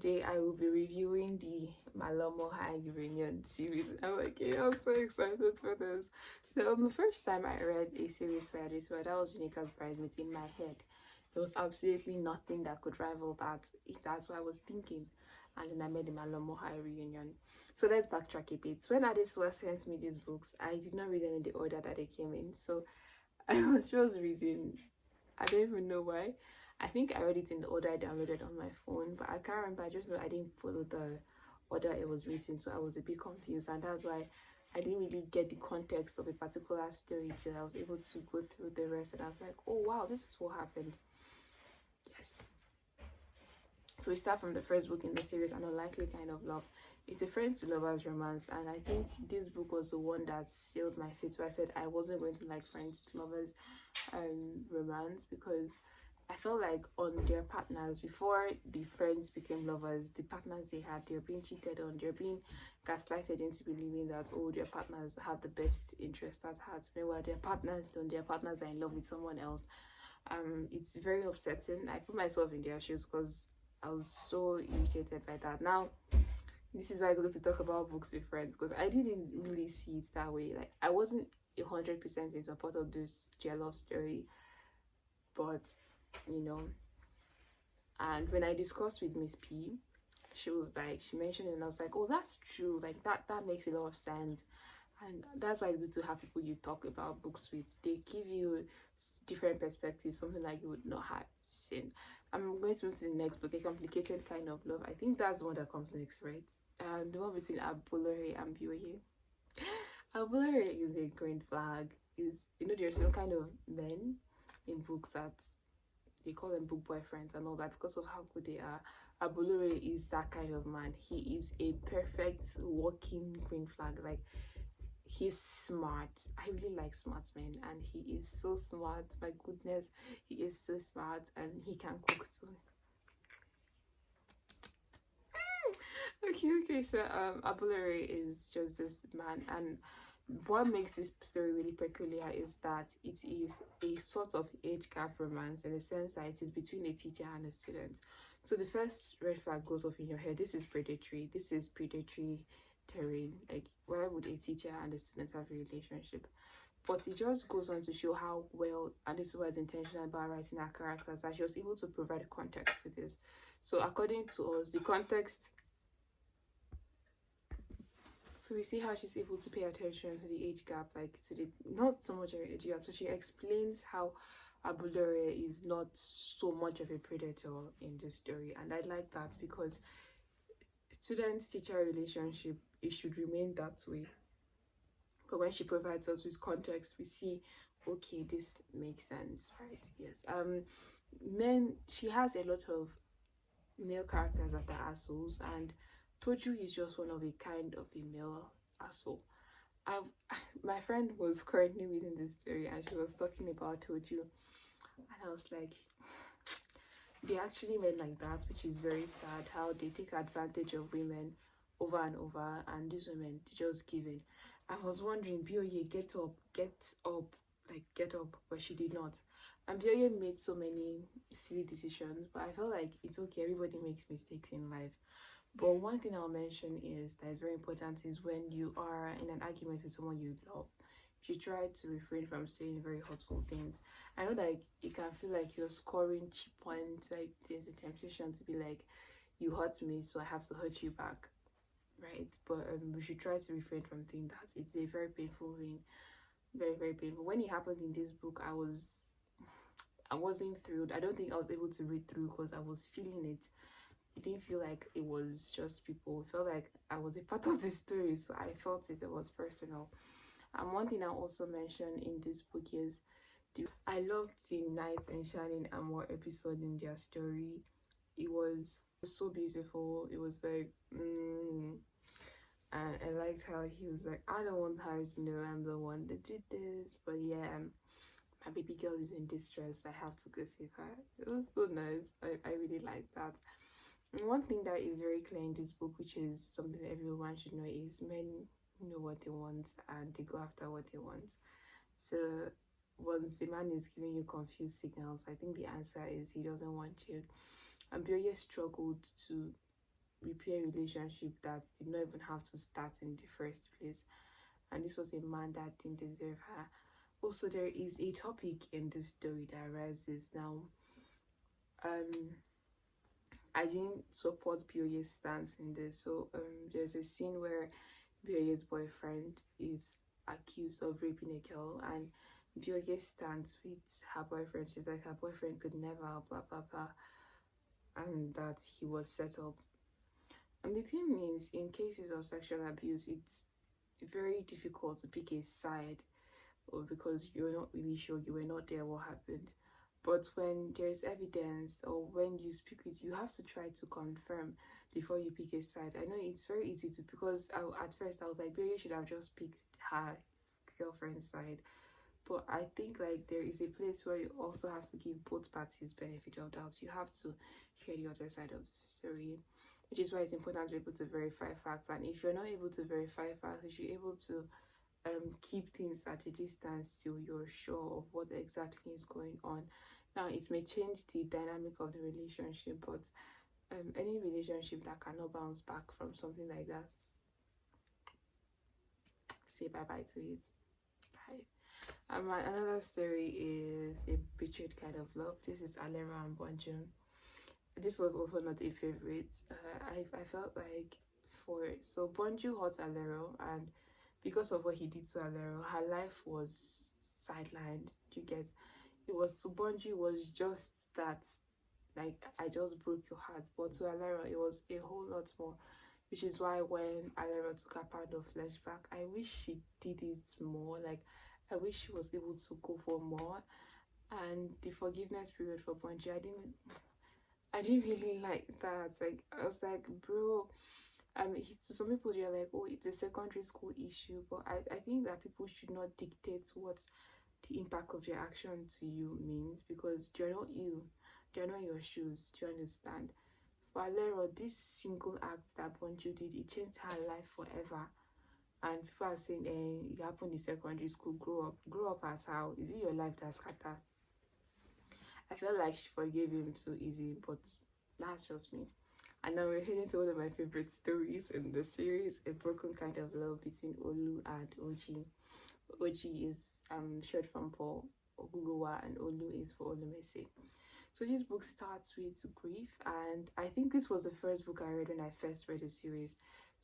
today I will be reviewing the Malomo High Reunion series. I'm like, yeah, I'm so excited for this. So the first time I read a series by Adesuwa, that was Junika's Bridesmaids in my head. There was absolutely nothing that could rival that. That's what I was thinking. And then I made the Malomo High Reunion. So let's backtrack a bit. So when Adesuwa sent me these books, I did not read them in the order that they came in. So I was just reading. I don't even know why. I think I read it in the order I downloaded on my phone, but I can't remember. I just know I didn't follow the order it was written, so I was a bit confused, and that's why I didn't really get the context of a particular story till I was able to go through the rest, and I was like, oh wow, this is what happened. Yes. So we start from the first book in the series, An Unlikely Kind of Love. It's a friends to lovers romance, and I think this book was the one that sealed my fate. So I said I wasn't going to like friends to lovers romance, because I felt like on their partners, before the friends became lovers, the partners they had, they're being cheated on, they're being gaslighted into believing that, oh, their partners have the best interest at heart. Meanwhile, their partners don't, their partners are in love with someone else. It's very upsetting. I put myself in their shoes because I was so irritated by that. Now, this is why I was going to talk about books with friends, because I didn't really see it that way. Like, I wasn't 100% in support of this jealous story, but you know, and when I discussed with Miss P, she was like, she mentioned it, and I was like, oh, that's true, like that makes a lot of sense. And that's why it's good to have people you talk about books with. They give you different perspectives, something like you would not have seen. I'm going to move to the next book, A Complicated Kind of Love. I think that's the one that comes next, right? And the one between Abulore and Bioye. Abulore is a green flag. Is, you know, there's some kind of men in books that they call them book boyfriends and all that because of how good they are. Abulore is that kind of man. He is a perfect walking green flag. Like, he's smart. I really like smart men, and he is so smart. My goodness, he is so smart, and he can cook too. Okay, so Abulore is just this man, and what makes this story really peculiar is that it is a sort of age gap romance, in the sense that it is between a teacher and a student. So the first red flag goes off in your head. This is predatory. This is predatory terrain. Like, why would a teacher and a student have a relationship? But it just goes on to show how well Adesuwa is intentional about writing her characters, that she was able to provide context to this. So according to us, the context, so we see how she's able to pay attention to the age gap, like to the, not so much of an age gap. So she explains how Abulore is not so much of a predator in this story, and I like that, because student-teacher relationship, it should remain that way. But when she provides us with context, we see, okay, this makes sense, right? Yes. Then she has a lot of male characters that are assholes, and Toju is just one of a kind of a male asshole. My friend was currently reading this story, and she was talking about Toju, and I was like, they actually men like that, which is very sad, how they take advantage of women over and over, and these women just give in. I was wondering, Bioye, get up, like get up, but she did not. And Bioye made so many silly decisions, but I felt like it's okay, everybody makes mistakes in life. But one thing I'll mention is that is very important is when you are in an argument with someone you love, you try to refrain from saying very hurtful things. I know that it can feel like you're scoring cheap points, like there's a temptation to be like, you hurt me, so I have to hurt you back, right? But we should try to refrain from doing that. It's a very painful thing, very, very painful. When it happened in this book, I wasn't thrilled. I don't think I was able to read through because I was feeling it. It didn't feel like it was just people. It felt like I was a part of the story, so I felt it was personal. And one thing I also mentioned in this book is I loved the Knight and Shining Armor episode in their story. It was so beautiful. It was like and I liked how he was like, I don't want her to know I'm the one that did this, but yeah, my baby girl is in distress, I have to go save her. It was so nice. I really liked that. And one thing that is very clear in this book, which is something everyone should know, is men know what they want and they go after what they want. So once the man is giving you confused signals, I think the answer is he doesn't want you. And Bioye struggled to repair a relationship that did not even have to start in the first place. And this was a man that didn't deserve her. Also, there is a topic in this story that arises now. I didn't support Bioye's stance in this. So there's a scene where Bioye's boyfriend is accused of raping a girl, and Bioye stands with her boyfriend. She's like, her boyfriend could never, blah blah blah, and that he was set up. And the thing is, in cases of sexual abuse, it's very difficult to pick a side, or because you're not really sure, you were not there, what happened. But when there's evidence, or when you speak with, you have to try to confirm before you pick a side. I know it's very easy to, because at first I was like, Barry should have just picked her girlfriend's side. But I think like there is a place where you also have to give both parties benefit of doubt. You have to hear the other side of the story, which is why it's important to be able to verify facts. And if you're not able to verify facts, if you're able to keep things at a distance till you're sure of what exactly is going on. Now, it may change the dynamic of the relationship, but any relationship that cannot bounce back from something like that, say bye-bye to it. Bye. Another story is a betrayed kind of love. This is Alera and Bonjo. This was also not a favorite. I felt like so Bonju hurt Alero, and because of what he did to Alero, her life was sidelined. You get, it was to Bonju was just that, like, I just broke your heart, but to Alero it was a whole lot more, which is why when Alero took a pound of flesh back, I wish she did it more. Like, I wish she was able to go for more. And the forgiveness period for Bonju, I didn't really like that. Like, I was like, bro, to some people they're like, oh, it's a secondary school issue, but I think that people should not dictate what the impact of their action to you means, because they're not you, they're not your shoes. Do you understand? For Alero, this single act that Bonju did, it changed her life forever. And people are saying, it happened in secondary school. Grow up as how? Is it your life that's scattered? I felt like she forgave him too easy, but that's just me. And now we're heading to one of my favorite stories in the series, A Broken Kind of Love Between Olu and Oji. Oji is short form for Oguguwa, and Olu is for Olumese. So this book starts with grief, and I think this was the first book I read when I first read the series.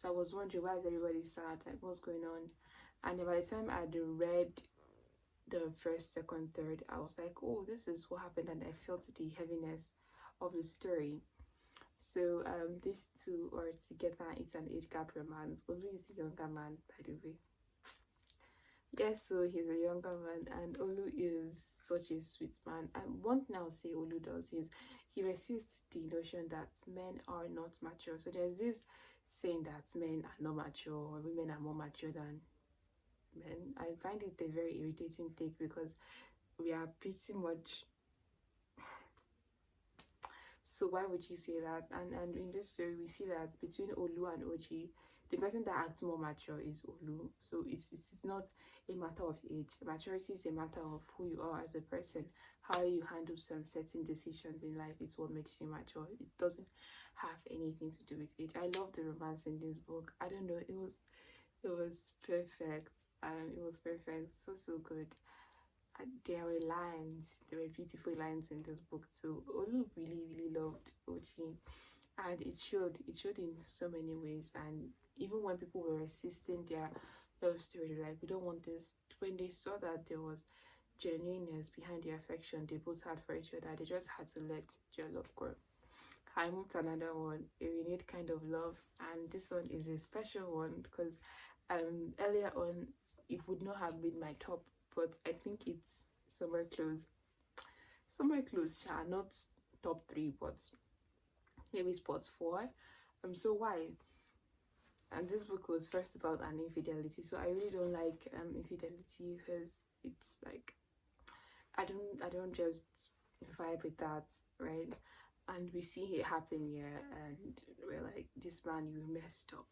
So I was wondering, why is everybody sad? Like, what's going on? And by the time I had read the first, second, third, I was like, oh, this is what happened, and I felt the heaviness of the story. So these two are together. It's an age gap romance. Olu is a younger man, by the way. Yes, so he's a younger man, and Olu is such a sweet man. And one thing I'll say Olu does is he resists the notion that men are not mature. So there's this saying that men are not mature, or women are more mature than men. I find it a very irritating take, because we are pretty much. So why would you say that? And in this story, we see that between Olu and Oji, the person that acts more mature is Olu. So it's not a matter of age. Maturity is a matter of who you are as a person. How you handle some certain decisions in life is what makes you mature. It doesn't have anything to do with age. I love the romance in this book. I don't know, it was perfect. It was perfect. So good. There were beautiful lines in this book too. Olu really loved Oji, and it showed in so many ways. And even when people were resisting their love story, they're like, we don't want this. When they saw that there was genuineness behind the affection they both had for each other, they just had to let their love grow. I moved to another one, A Renewed Kind of Love, and this one is a special one because earlier on it would not have been my top, but I think it's somewhere close, not top 3, but maybe spot 4. So why? And this book was first about an infidelity. So I really don't like infidelity, because it's like I don't just vibe with that, right? And we see it happen here, and we're like, this man, you messed up.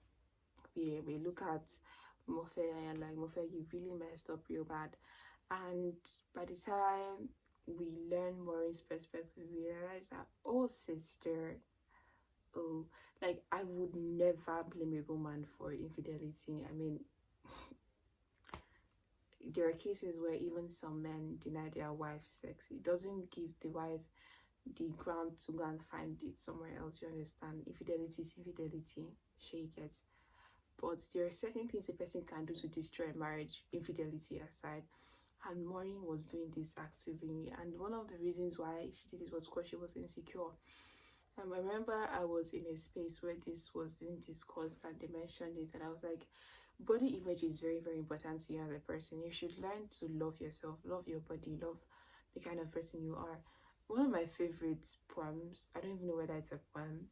We look at Mofe and like, Mofe, you really messed up real bad. And by the time we learn Maureen's perspective, we realize that, oh sister, oh, like I would never blame a woman for infidelity. I mean, there are cases where even some men deny their wife sex. It doesn't give the wife the ground to go and find it somewhere else. You understand? Infidelity is infidelity. She gets. But there are certain things a person can do to destroy a marriage, infidelity aside. And Maureen was doing this actively. And one of the reasons why she did it was because she was insecure. I remember I was in a space where this was being discussed and they mentioned it, and I was like, body image is very, very important to you as a person. You should learn to love yourself, love your body, love the kind of person you are. One of my favorite poems, I don't even know whether it's a poem,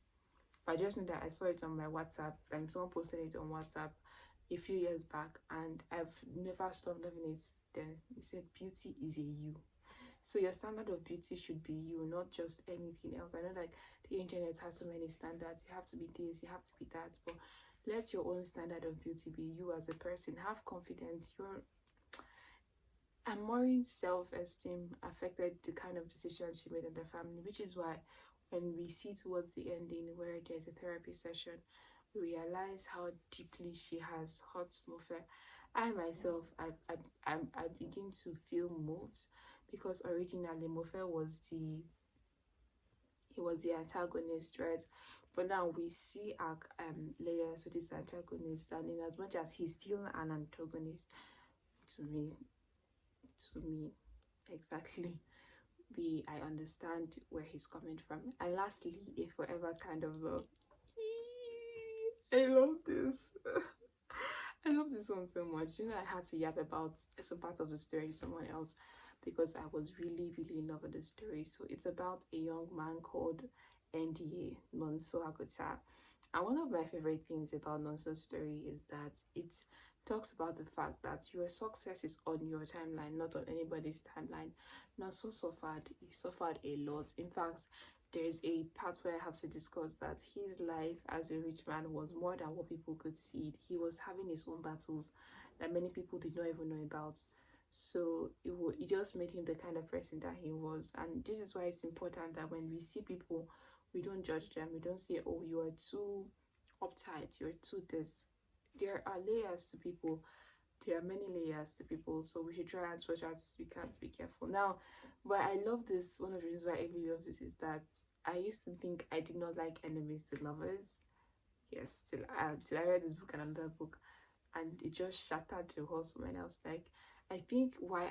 but I just know that I saw it on my WhatsApp, and someone posted it on WhatsApp a few years back, and I've never stopped loving it then. It said, beauty is a you. So your standard of beauty should be you, not just anything else. I know like the internet has so many standards. You have to be this, you have to be that, but let your own standard of beauty be you as a person. Have confidence. And Maureen's self-esteem affected the kind of decisions she made in the family, which is why when we see towards the ending where there's a therapy session, we realize how deeply she has hurt Mofe. I myself, I begin to feel moved because originally Mofe was the antagonist, right? But now we see our layers to this antagonist, and in as much as he's still an antagonist to me, exactly. I understand where he's coming from. And lastly, a forever kind of love. I love this. I love this one so much. You know, I had to yap about some part of the story to someone else because I was really, really in love with the story. So it's about a young man called NDA, Nonso Akota. And one of my favorite things about Nonso's story is that it talks about the fact that your success is on your timeline, not on anybody's timeline. Nonso suffered. He suffered a lot. In fact, there's a part where I have to discuss that his life as a rich man was more than what people could see. He was having his own battles that many people did not even know about. So it just made him the kind of person that he was. And this is why it's important that when we see people, we don't judge them. We don't say, oh, you are too uptight, you're too this. There are layers to people. There are many layers to people, so we should try as much as we can to be careful. Now, why I love this, one of the reasons why I really love this is that I used to think I did not like enemies to lovers. Yes, till I read this book and another book, and it just shattered the whole when I was like, I think why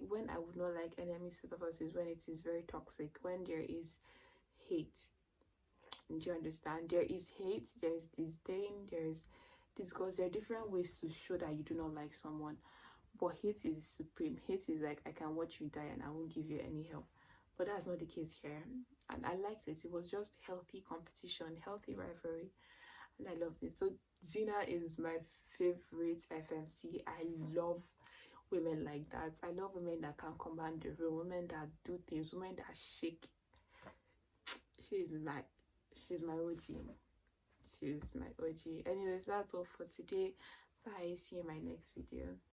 when I would not like enemies to lovers is when it is very toxic, when there is hate. Do you understand? There is hate, there is disdain, there is disgust. There are different ways to show that you do not like someone, but hate is supreme. Hate is like, I can watch you die and I won't give you any help. But that's not the case here, and I liked it. It was just healthy competition, healthy rivalry, and I loved it. So Zina is my favorite FMC. I love women like that. I love women that can command the room, women that do things, women that shake. she's my she's my OG. She's my OG. Anyways, that's all for today. Bye. See you in my next video.